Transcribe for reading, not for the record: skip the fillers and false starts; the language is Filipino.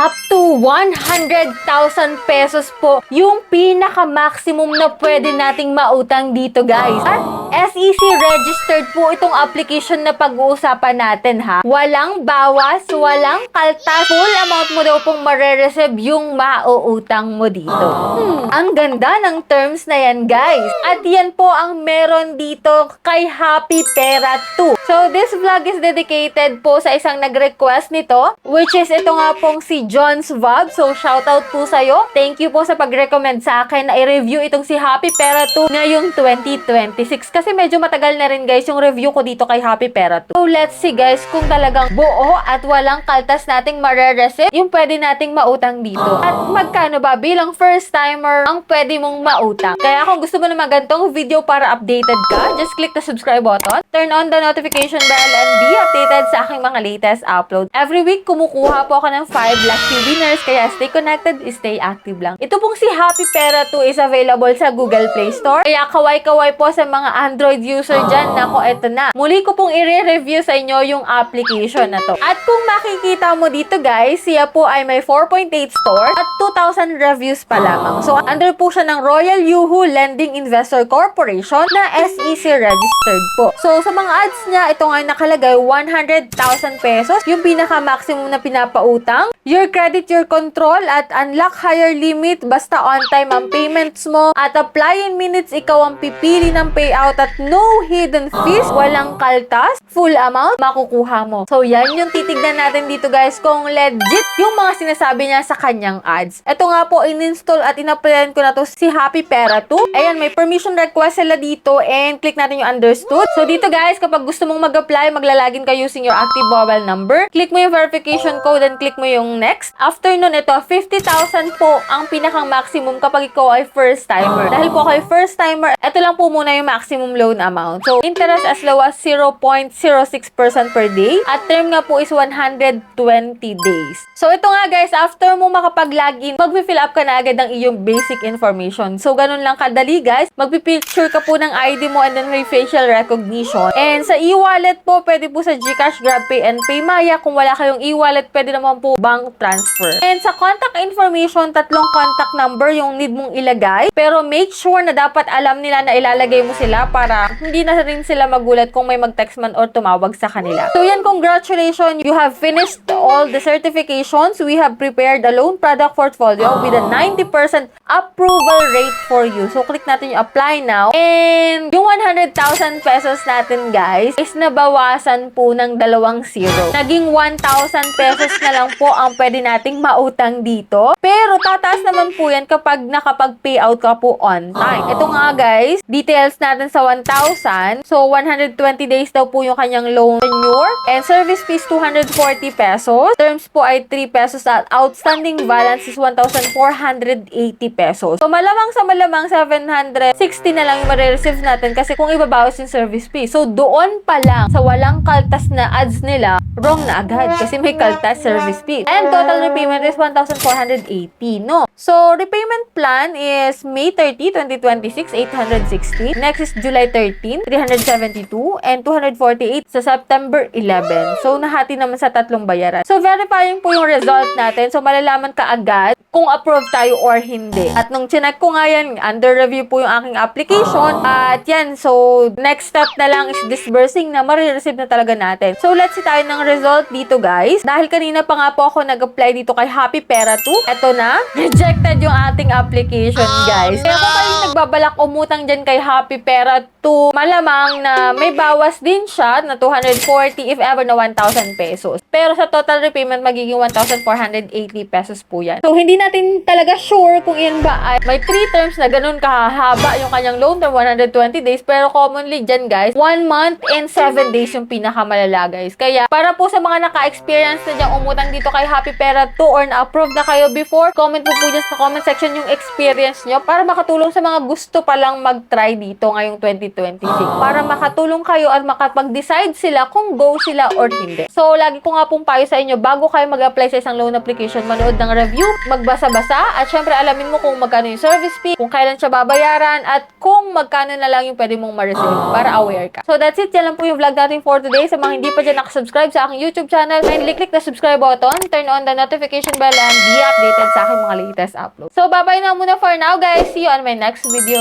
up to 100,000 pesos po yung pinaka-maximum na pwede nating mautang dito, guys. At SEC registered po itong application na pag-uusapan natin, ha. Walang bawas, walang kaltas. Full amount mo daw pong marereceive yung mauutang mo dito. Ang ganda ng terms na yan, guys. At yan po ang meron dito kay Happy Pera 2. So, this vlog is dedicated po sa isang nag-request nito, which is ito nga pong si John's Vlog. So, shoutout po sa'yo. Thank you po sa pag-recommend sa akin na i-review itong si Happy Pera 2 ngayong 2026. Kasi medyo matagal na rin, guys, yung review ko dito kay Happy Pera 2. So, let's see, guys, kung talagang buo at walang kaltas nating marereceive yung pwede nating mautang dito. At magkano ba bilang first timer ang pwede mong mautang? Kaya kung gusto mo naman ganitong video para updated ka, just click the subscribe button, turn on the notification bell, and be updated sa aking mga latest upload. Every week, kumukuha po ako ng 5 lucky winners, kaya stay connected, stay active lang. Ito pong si Happy Pera 2 is available sa Google Play Store, kaya kaway-kaway po sa mga Android user dyan. Nako, eto na. Muli ko pong i-review sa inyo yung application na to. At kung makikita mo dito, guys, siya po ay may 4.8 stores at 2,000 reviews pa lamang. So, under po siya ng Royal Yuhu Lending Investor Corporation na SEC registered po. So, sa mga ads niya, ito nga nakalagay 100,000 pesos, yung pinaka-maximum na pinapautang. Your credit, your control, at unlock higher limit basta on time ang payments mo, at apply in minutes, ikaw ang pipili ng payout, at no hidden fees, walang kaltas, full amount makukuha mo. So, yan yung titignan natin dito, guys, kung legit yung mga sinasabi niya sa kanyang ads. Ito nga po, in-install at in-applyan ko na to si Happy Pera 2. Ayan, may permission request sila dito, and click natin yung understood. So, dito, guys, kapag gusto mong mag-apply, maglalagin ka using your active mobile number. Click mo yung verification code, and click mo yung next. After nun, ito, 50,000 po ang pinakang maximum kapag ikaw ay first timer. Dahil po ako ay first timer, ito lang po muna yung maximum loan amount. So, interest as low as 0.06% per day. At term nga po is 120 days. So, ito nga, guys, after mo makapag-login, mag-fill up ka na agad ng iyong basic information. So, ganun lang kadali, guys. Magpipicture ka po ng ID mo, and then may facial recognition. And sa e-wallet po, pwede po sa GCash, GrabPay, and PayMaya. Kung wala kayong e-wallet, pwede naman po bank transfer. And sa contact information, 3 contact number yung need mong ilagay. Pero make sure na dapat alam nila na ilalagay mo sila para hindi na rin sila magulat kung may mag-text man or tumawag sa kanila. So yan, congratulations! You have finished all the certifications. We have prepared a loan product portfolio with a 90% approval rate for you. So click natin yung apply now. And yung 100,000 pesos natin, guys, is nabawasan po ng 2 zero. Naging 1,000 pesos na lang po ang pwede nating mautang dito. Pero tataas naman po yan kapag nakapag-payout ka po on time. Ito nga, guys, details natin sa 1,000. So, 120 days daw po yung kanyang loan tenure. And service fees, 240 pesos. Terms po ay 3 pesos at outstanding balance is 1,480 pesos. So, malamang sa malamang 760 na lang yung marireceive natin kasi kung ibabawas yung service fee. So, doon pa lang sa walang kaltas na ads nila, wrong na agad kasi may kaltas service fee. And total repayment is 1,480, no? So, repayment plan is May 30, 2026, 860. Next is July 13, 372. And 248 sa September 11. So, nahati naman sa 3 bayaran. So, verifying po yung result natin. So, malalaman ka agad kung approve tayo or hindi. At nung chinek ko nga yan, under review po yung aking application. At yan, so, next step na lang is disbursing na marireceive na talaga natin. So, let's see tayo ng result dito, guys. Dahil kanina pa nga po ako nag-apply dito kay Happy Pera 2. Eto na, rejected yung ating application, guys. Kaya kung kayo nagbabalak umutang dyan kay Happy Pera 2, malamang na may bawas din siya na 240 if ever na 1,000 pesos. Pero sa total repayment, magiging 1,480 pesos po yan. So, hindi natin talaga sure kung yan ba ay may 3 terms na ganun kahaba yung kanyang loan term, 120 days. Pero commonly dyan, guys, 1 month and 7 days yung pinakamalala, guys. Kaya, para po sa mga naka-experience na dyan umutang dito kay Happy Pera 2 or na-approve na kayo before, comment po dyan sa comment section yung experience nyo para makatulong sa mga gusto palang mag-try dito ngayong 2026. Para makatulong kayo at makapag-decide sila kung go sila or hindi. So, lagi ko nga pong payo sa inyo, bago kayo mag-apply sa isang loan application, manood ng review, magbasa-basa, at syempre alamin mo kung magkano yung service fee, kung kailan siya babayaran, at kung magkano na lang yung pwede mong ma-receive para aware ka. So, that's it. Yan lang po yung vlog natin for today. Sa mga hindi pa dyan nakasubscribe sa sa aking YouTube channel. Kindly click the subscribe button, turn on the notification bell, and be updated sa aking mga latest uploads. So, bye-bye na muna for now, guys. See you on my next video.